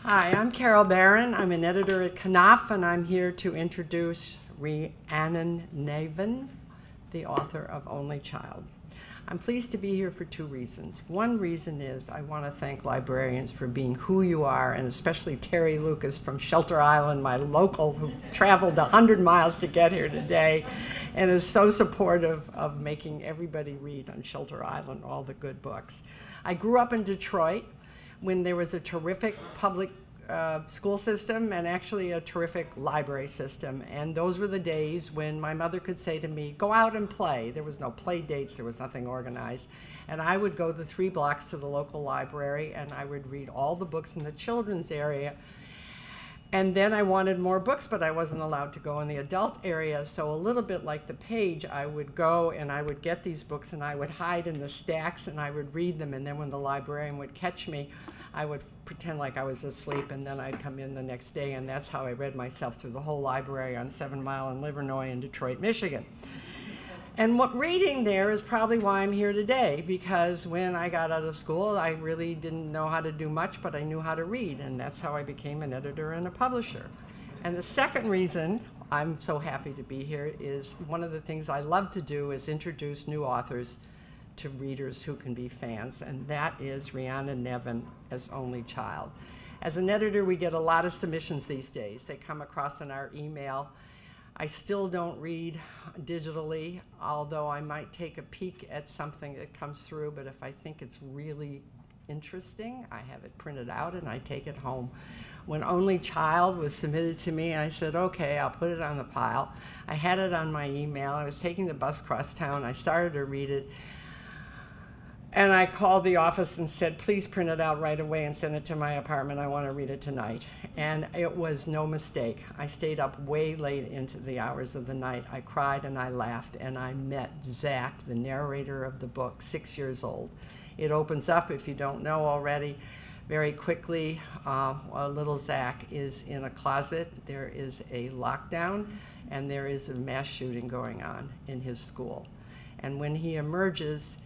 Hi, I'm Carol Barron. I'm an editor at Knopf, and I'm here to introduce Rhiannon Navin, the author of Only Child. I'm pleased to be here for two reasons. One reason is I want to thank librarians for being who you are, and especially Terry Lucas from Shelter Island, my local, who traveled 100 miles to get here today and is so supportive of making everybody read on Shelter Island all the good books. I grew up in Detroit when there was a terrific public school system and actually a terrific library system. And those were the days when my mother could say to me, go out and play. There was no play dates, there was nothing organized. And I would go the 3 blocks to the local library and I would read all the books in the children's area. And then I wanted more books, but I wasn't allowed to go in the adult area. So a little bit like the Page, I would go and I would get these books and I would hide in the stacks and I would read them. And then when the librarian would catch me, I would pretend like I was asleep, and then I'd come in the next day, and that's how I read myself through the whole library on 7 Mile and Livernois in Detroit, Michigan. And what reading there is probably why I'm here today, because when I got out of school, I really didn't know how to do much, but I knew how to read, and that's how I became an editor and a publisher. And the second reason I'm so happy to be here is one of the things I love to do is introduce new authors to readers who can be fans, and that is Rhiannon Navin as Only Child. As an editor, we get a lot of submissions these days. They come across in our email. I still don't read digitally, although I might take a peek at something that comes through, but if I think it's really interesting, I have it printed out and I take it home. When Only Child was submitted to me, I said, okay, I'll put it on the pile. I had it on my email. I was taking the bus across town. I started to read it. And I called the office and said, please print it out right away and send it to my apartment. I want to read it tonight. And it was no mistake. I stayed up way late into the hours of the night. I cried and I laughed, and I met Zach, the narrator of the book, 6 years old. It opens up, if you don't know already, very quickly. Little Zach is in a closet. There is a lockdown, and there is a mass shooting going on in his school. And when he emerges,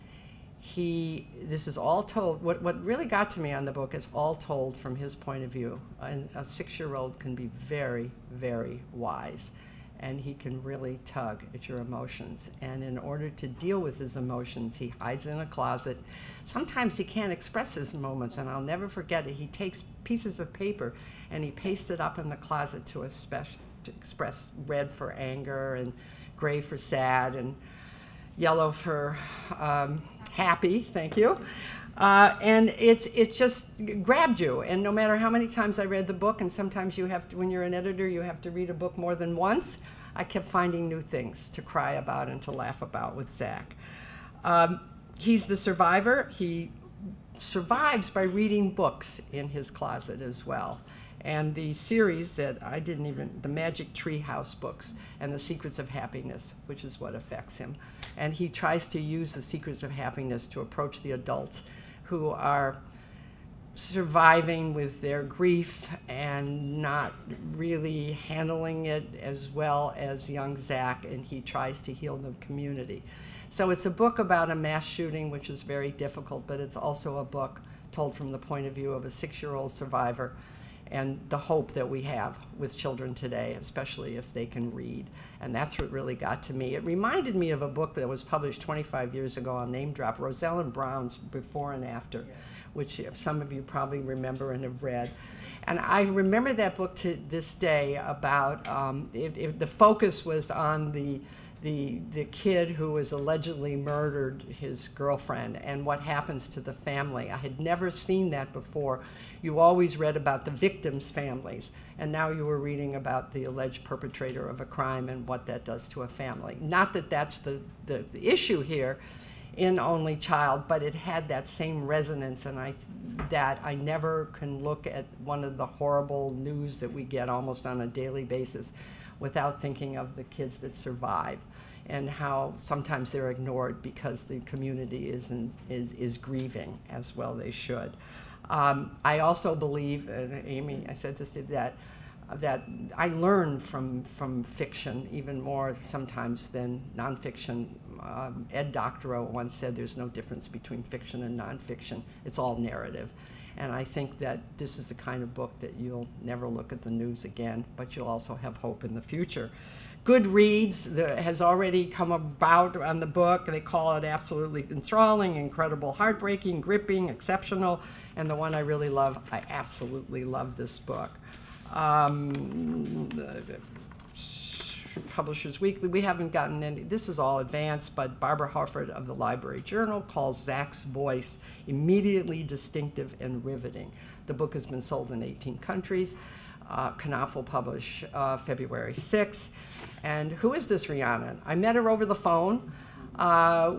this is all told, what really got to me on the book is all told from his point of view. And a 6-year-old can be very, very wise, and he can really tug at your emotions. And in order to deal with his emotions, he hides in a closet. Sometimes he can't express his moments, and I'll never forget it. He takes pieces of paper and he pastes it up in the closet to express red for anger and gray for sad and yellow for happy, thank you. And it just grabbed you. And no matter how many times I read the book, and sometimes you have to, when you're an editor, you have to read a book more than once, I kept finding new things to cry about and to laugh about with Zach. He's the survivor. He survives by reading books in his closet as well. And the series that the Magic Tree House books and the Secrets of Happiness, which is what affects him. And he tries to use the Secrets of Happiness to approach the adults who are surviving with their grief and not really handling it as well as young Zach, and he tries to heal the community. So it's a book about a mass shooting, which is very difficult, but it's also a book told from the point of view of a 6-year-old survivor and the hope that we have with children today, especially if they can read. And that's what really got to me. It reminded me of a book that was published 25 years ago, I'll name drop, Rosalind Brown's Before and After, which some of you probably remember and have read. And I remember that book to this day about, the focus was on the kid who was allegedly murdered his girlfriend and what happens to the family. I had never seen that before. You always read about the victims' families, and now you were reading about the alleged perpetrator of a crime and what that does to a family. Not that that's the issue here in Only Child, but it had that same resonance, and I never can look at one of the horrible news that we get almost on a daily basis without thinking of the kids that survive and how sometimes they're ignored because the community is grieving, as well they should. I also believe, Amy, I said this, that I learn from fiction even more sometimes than nonfiction. Ed Doctorow once said there's no difference between fiction and nonfiction. It's all narrative. And I think that this is the kind of book that you'll never look at the news again, but you'll also have hope in the future. Goodreads has already come about on the book. They call it absolutely enthralling, incredible, heartbreaking, gripping, exceptional, and the one I really love, I absolutely love this book. Publishers Weekly, we haven't gotten any, this is all advanced, but Barbara Harford of the Library Journal calls Zach's voice immediately distinctive and riveting. The book has been sold in 18 countries. Knopf will publish February 6th. And who is this Rhiannon? I met her over the phone.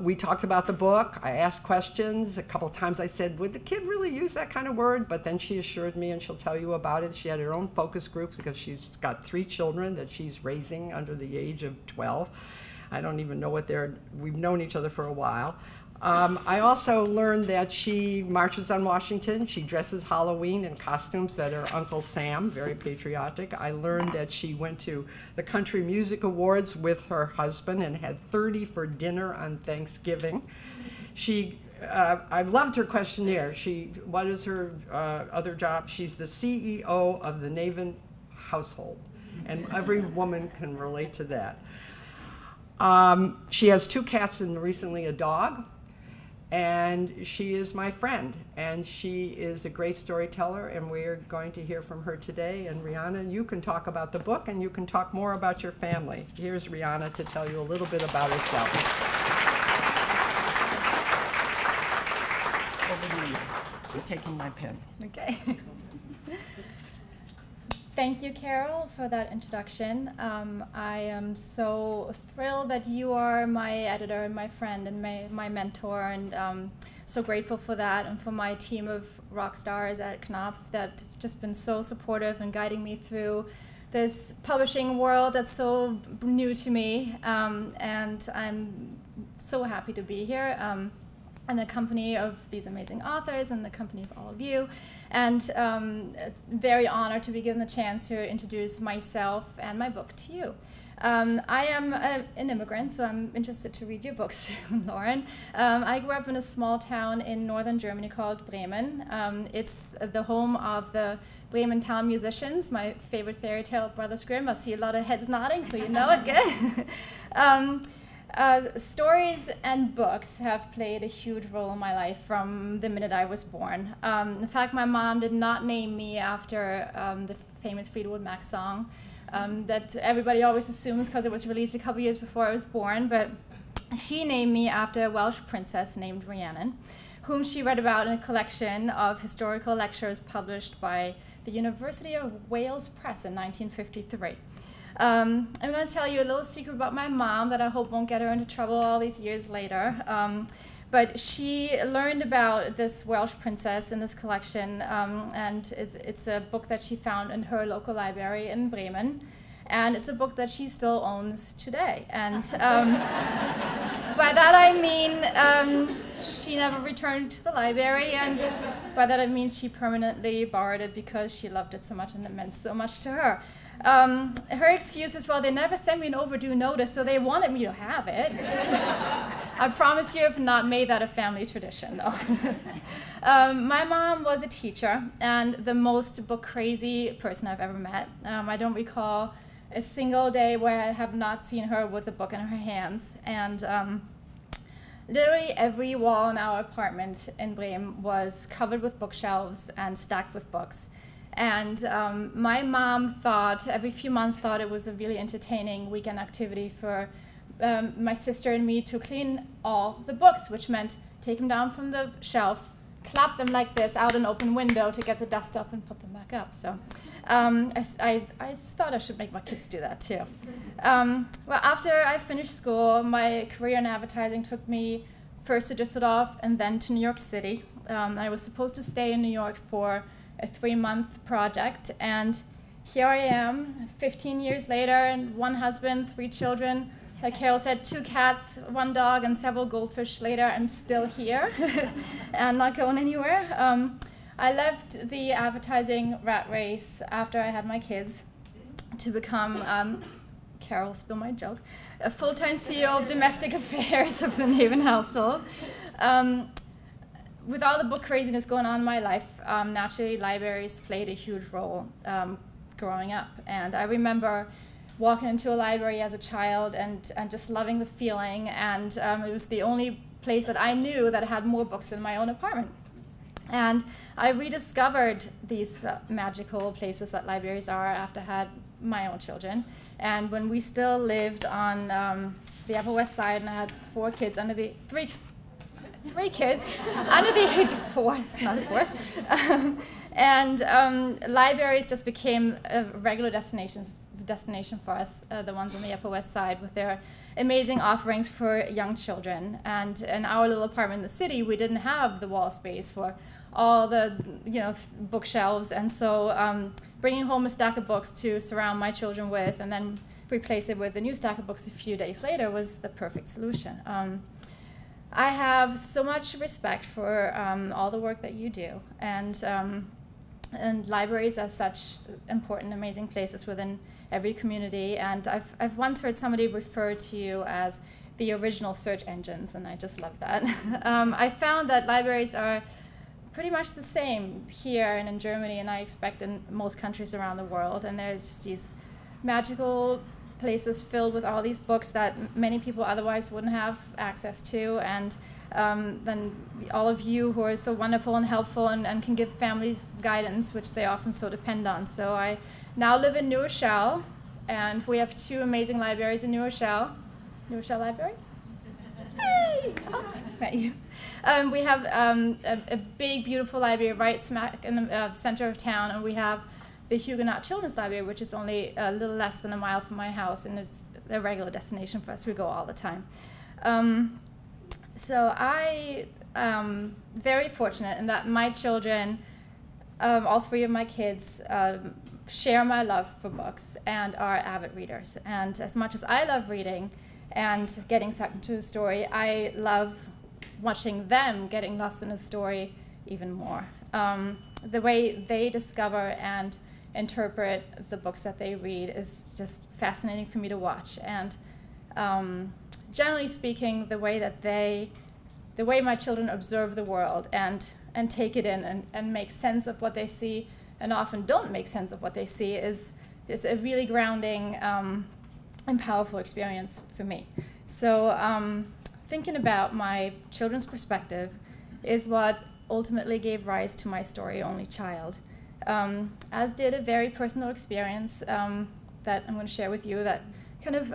We talked about the book. I asked questions. A couple of times I said, would the kid really use that kind of word? But then she assured me, and she'll tell you about it. She had her own focus groups because she's got 3 children that she's raising under the age of 12. I don't even know what we've known each other for a while. I also learned that she marches on Washington. She dresses Halloween in costumes that are Uncle Sam, very patriotic. I learned that she went to the Country Music Awards with her husband and had 30 for dinner on Thanksgiving. I loved her questionnaire. What is her other job? She's the CEO of the Navin household, and every woman can relate to that. She has 2 cats and recently a dog. And she is my friend, and she is a great storyteller, and we're going to hear from her today. And Rhiannon, you can talk about the book, and you can talk more about your family. Here's Rhiannon to tell you a little bit about herself. Over to you. I'm taking my pen. Okay. Thank you, Carol, for that introduction. I am so thrilled that you are my editor and my friend and my mentor, and so grateful for that, and for my team of rock stars at Knopf that have just been so supportive and guiding me through this publishing world that's so new to me. And I'm so happy to be here. In the company of these amazing authors and the company of all of you. And very honored to be given the chance to introduce myself and my book to you. I am an immigrant, so I'm interested to read your books, Lauren. I grew up in a small town in northern Germany called Bremen. It's the home of the Bremen town musicians, my favorite fairy tale, Brothers Grimm. I see a lot of heads nodding, so you know it, good. Stories and books have played a huge role in my life from the minute I was born. In fact, my mom did not name me after the famous Fleetwood Mac song that everybody always assumes because it was released a couple years before I was born, but she named me after a Welsh princess named Rhiannon, whom she read about in a collection of historical lectures published by the University of Wales Press in 1953. I'm going to tell you a little secret about my mom that I hope won't get her into trouble all these years later. But she learned about this Welsh princess in this collection, and it's a book that she found in her local library in Bremen. And it's a book that she still owns today. And by that I mean she never returned to the library, and by that I mean she permanently borrowed it because she loved it so much and it meant so much to her. Her excuse is, well, they never sent me an overdue notice, so they wanted me to have it. I promise you I have not made that a family tradition, though. My mom was a teacher and the most book-crazy person I've ever met. I don't recall a single day where I have not seen her with a book in her hands. And literally every wall in our apartment in Bremen was covered with bookshelves and stacked with books. And my mom thought, every few months, thought it was a really entertaining weekend activity for my sister and me to clean all the books, which meant take them down from the shelf, clap them like this out an open window to get the dust off and put them back up. So I just thought I should make my kids do that too. Well, after I finished school, my career in advertising took me first to Düsseldorf and then to New York City. I was supposed to stay in New York for a 3-month project, and here I am 15 years later, and 1 husband, 3 children, like Carol said, 2 cats, 1 dog, and several goldfish later. I'm still here and not going anywhere. I left the advertising rat race after I had my kids to become, Carol stole my joke, a full-time CEO of domestic affairs of the Navin household. with all the book craziness going on in my life, naturally libraries played a huge role growing up. And I remember walking into a library as a child and just loving the feeling, and it was the only place that I knew that had more books than my own apartment. And I rediscovered these magical places that libraries are after I had my own children. And when we still lived on the Upper West Side, and I had three kids under the age of 4, it's not a fourth. And libraries just became a regular destination for us, the ones on the Upper West Side, with their amazing offerings for young children. And in our little apartment in the city, we didn't have the wall space for all the bookshelves, and so bringing home a stack of books to surround my children with and then replace it with a new stack of books a few days later was the perfect solution. I have so much respect for all the work that you do, and libraries are such important, amazing places within every community. And I've once heard somebody refer to you as the original search engines, and I just love that. I found that libraries are pretty much the same here and in Germany, and I expect in most countries around the world. And there's just these magical places filled with all these books that many people otherwise wouldn't have access to. And then all of you who are so wonderful and helpful and can give families guidance, which they often so depend on. So I now live in New Rochelle, and we have 2 amazing libraries in New Rochelle. New Rochelle Library? Hey! Oh, met you. We have a big, beautiful library right smack in the center of town, and we have the Huguenot Children's Library, which is only a little less than a mile from my house, and it's a regular destination for us. We go all the time. So I am very fortunate in that my children, all 3 of my kids, share my love for books and are avid readers. And as much as I love reading and getting sucked into a story, I love watching them getting lost in a story even more. The way they discover and interpret the books that they read is just fascinating for me to watch. And generally speaking, the way my children observe the world and take it in and make sense of what they see, and often don't make sense of what they see, is a really grounding and powerful experience for me. So thinking about my children's perspective is what ultimately gave rise to my story, Only Child, as did a very personal experience that I'm going to share with you that kind of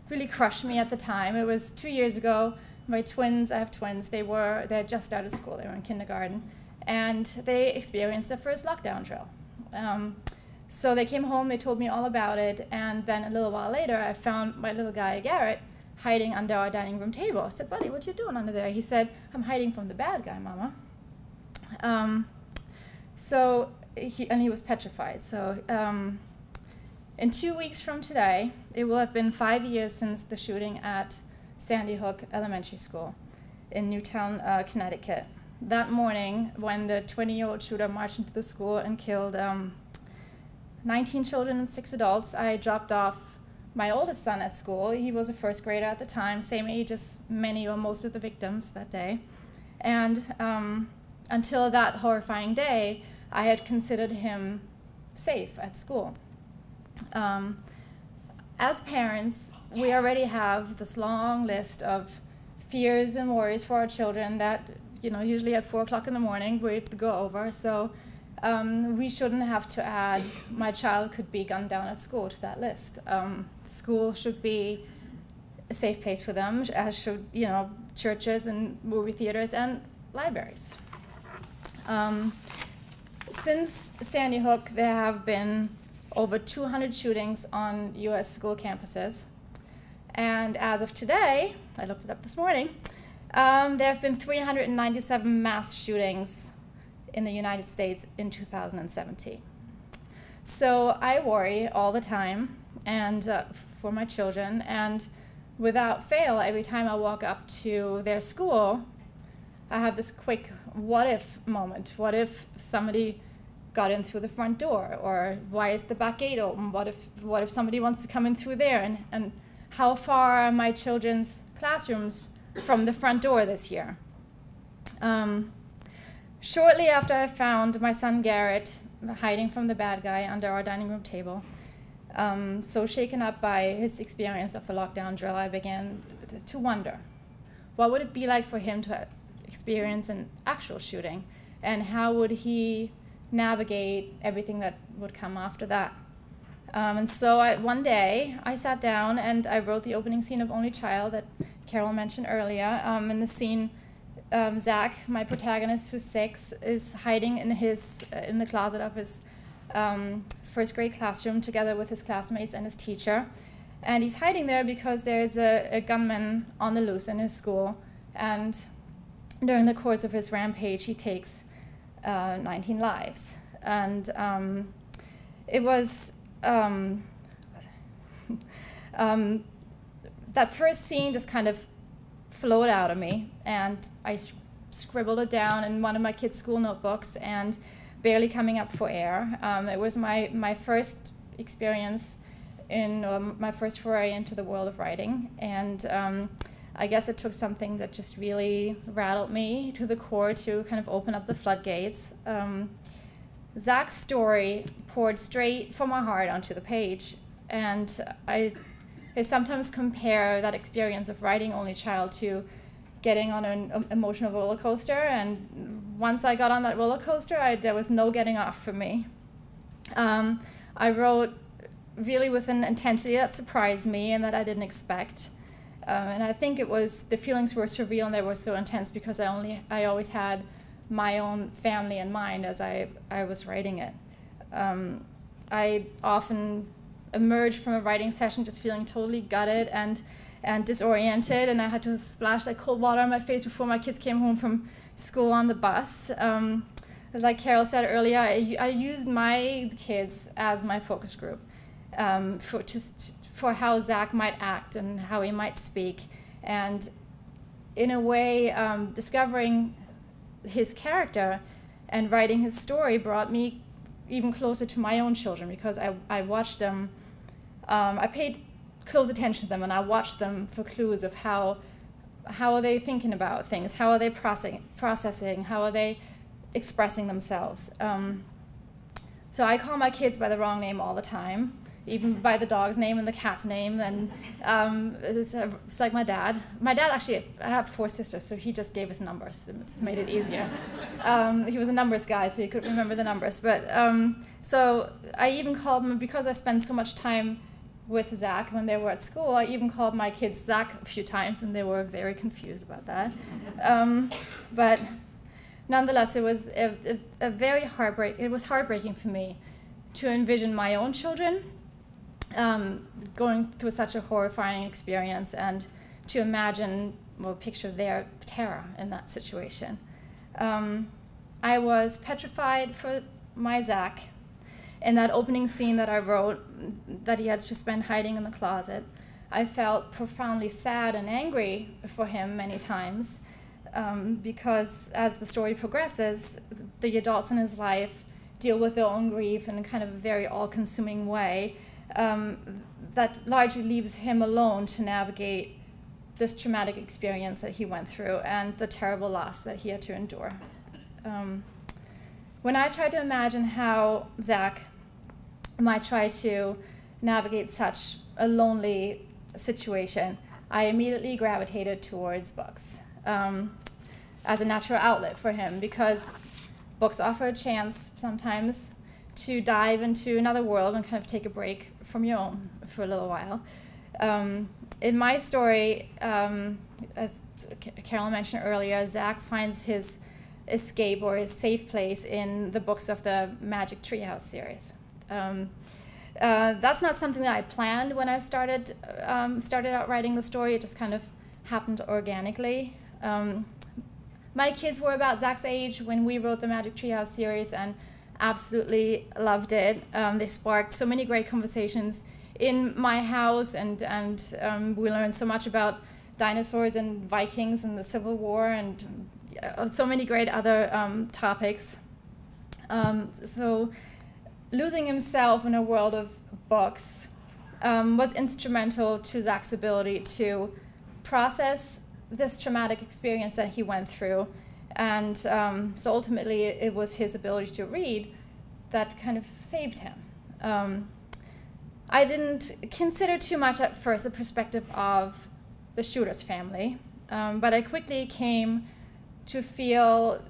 really crushed me at the time. It was 2 years ago. My twins, I have twins, they had just started school, they were in kindergarten, and they experienced their first lockdown drill. So they came home, they told me all about it, and then a little while later I found my little guy, Garrett, hiding under our dining room table. I said, "Buddy, what you doing under there?" He said, "I'm hiding from the bad guy, Mama." He was petrified. So in 2 weeks from today, it will have been 5 years since the shooting at Sandy Hook Elementary School in Newtown, Connecticut. That morning, when the 20-year-old shooter marched into the school and killed 19 children and 6 adults, I dropped off my oldest son at school. He was a first grader at the time, same age as many or most of the victims that day. And until that horrifying day, I had considered him safe at school. As parents, we already have this long list of fears and worries for our children that, usually at 4 o'clock in the morning we have to go over. So we shouldn't have to add, my child could be gunned down at school, to that list. School should be a safe place for them, as should, churches and movie theaters and libraries. Since Sandy Hook, there have been over 200 shootings on U.S. school campuses. And as of today, I looked it up this morning, there have been 397 mass shootings in the United States in 2017. So I worry all the time and for my children, and without fail, every time I walk up to their school, I have this quick what if moment. What if somebody got in through the front door? Or why is the back gate open? What if somebody wants to come in through there? And how far are my children's classrooms from the front door this year? Shortly after I found my son Garrett hiding from the bad guy under our dining room table, so shaken up by his experience of the lockdown drill, I began to wonder, what would it be like for him to experience an actual shooting, and how would he navigate everything that would come after that? And so one day I sat down and I wrote the opening scene of Only Child that Carol mentioned earlier. In the scene, Zach, my protagonist, who's 6, is hiding in the closet of his first grade classroom together with his classmates and his teacher. And he's hiding there because there's a gunman on the loose in his school. And during the course of his rampage, he takes 19 lives. And it was that first scene just kind of flowed out of me, and I scribbled it down in one of my kids' school notebooks, and barely coming up for air. It was my first experience in my first foray into the world of writing, and I guess it took something that just really rattled me to the core to kind of open up the floodgates. Zach's story poured straight from my heart onto the page, and I sometimes compare that experience of writing Only Child to getting on an emotional roller coaster, and once I got on that roller coaster, there was no getting off for me. I wrote really with an intensity that surprised me and that I didn't expect. And I think the feelings were surreal and they were so intense because I always had my own family in mind as I was writing it. I often emerged from a writing session just feeling totally gutted and disoriented, and I had to splash like cold water on my face before my kids came home from school on the bus. Like Carol said earlier, I used my kids as my focus group for how Zach might act and how he might speak, and in a way, discovering his character and writing his story brought me even closer to my own children, because I watched them. I paid close attention to them, and I watched them for clues of how are they thinking about things, how are they processing, how are they expressing themselves. So I call my kids by the wrong name all the time, even by the dog's name and the cat's name, and it's like my dad. My dad actually, I have 4 sisters, so he just gave us numbers. It's made it easier. He was a numbers guy, so he could remember the numbers. But so I even called him, because I spent so much time with Zach when they were at school, I even called my kids Zach a few times, and they were very confused about that. But nonetheless, it was it was heartbreaking for me to envision my own children going through such a horrifying experience, and to imagine or picture their terror in that situation. I was petrified for my Zach. In that opening scene that I wrote, that he had to spend hiding in the closet, I felt profoundly sad and angry for him many times, because as the story progresses, the adults in his life deal with their own grief in a kind of a very all-consuming way that largely leaves him alone to navigate this traumatic experience that he went through and the terrible loss that he had to endure. When I tried to imagine how Zach might try to navigate such a lonely situation, I immediately gravitated towards books as a natural outlet for him, because books offer a chance sometimes to dive into another world and kind of take a break from your own for a little while. In my story, as Carol mentioned earlier, Zach finds his escape or his safe place in the books of the Magic Treehouse series. That's not something that I planned when I started out writing the story. It just kind of happened organically. My kids were about Zach's age when we wrote the Magic Treehouse series, and absolutely loved it. They sparked so many great conversations in my house, and we learned so much about dinosaurs and Vikings and the Civil War, and so many great other topics. So losing himself in a world of books was instrumental to Zach's ability to process this traumatic experience that he went through, And so ultimately, it was his ability to read that kind of saved him. I didn't consider too much at first the perspective of the shooter's family, but I quickly came to feel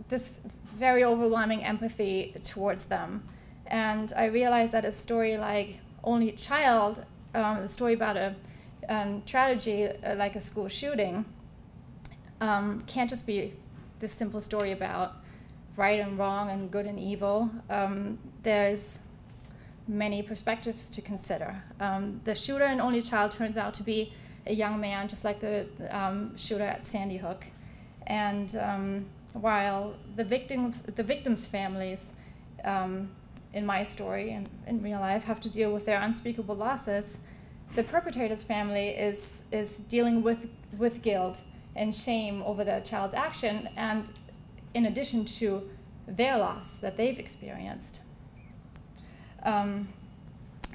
this very overwhelming empathy towards them. And I realized that a story like Only Child, a story about a tragedy like a school shooting, can't just be this simple story about right and wrong and good and evil. There's many perspectives to consider. The shooter in Only Child turns out to be a young man, just like the shooter at Sandy Hook. And while the victims' families in my story and in real life have to deal with their unspeakable losses, the perpetrator's family is dealing with guilt and shame over their child's action, and in addition to their loss that they've experienced.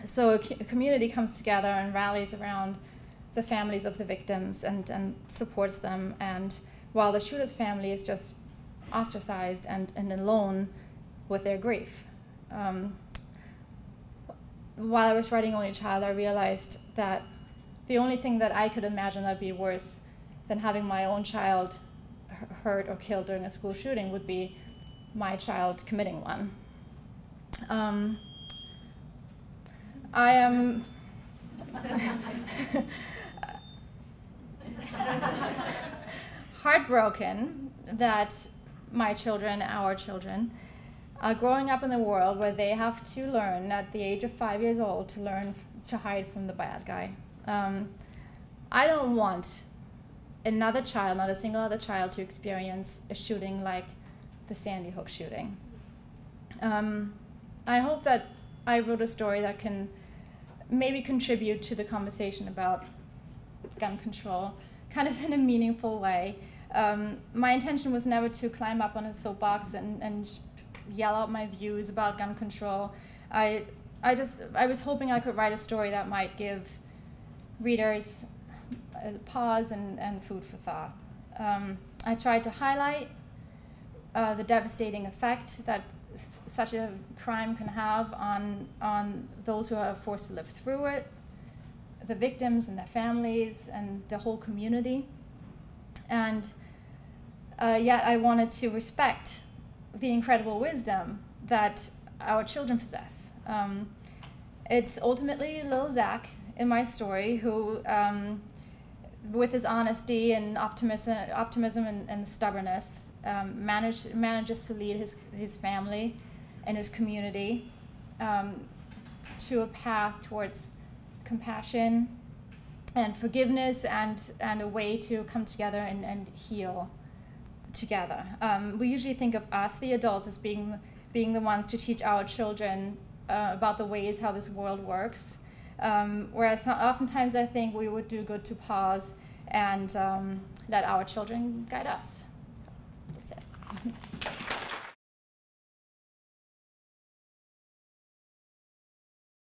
So a community comes together and rallies around the families of the victims and supports them, and while the shooter's family is just ostracized and alone with their grief. While I was writing Only Child, I realized that the only thing that I could imagine that would be worse than having my own child hurt or killed during a school shooting would be my child committing one. I am heartbroken that my children, our children, are growing up in a world where they have to learn at the age of 5 years old to learn to hide from the bad guy. I don't want another child, not a single other child, to experience a shooting like the Sandy Hook shooting. I hope that I wrote a story that can maybe contribute to the conversation about gun control, kind of in a meaningful way. My intention was never to climb up on a soapbox and yell out my views about gun control. I was hoping I could write a story that might give readers a pause and food for thought. I tried to highlight the devastating effect that such a crime can have on those who are forced to live through it, the victims and their families, and the whole community. And yet I wanted to respect the incredible wisdom that our children possess. It's ultimately little Zach in my story who, with his honesty and optimism and stubbornness, manages to lead his family and his community to a path towards compassion and forgiveness and a way to come together and heal together. We usually think of us, the adults, as being the ones to teach our children about the ways how this world works. Whereas oftentimes I think we would do good to pause and let our children guide us. That's it.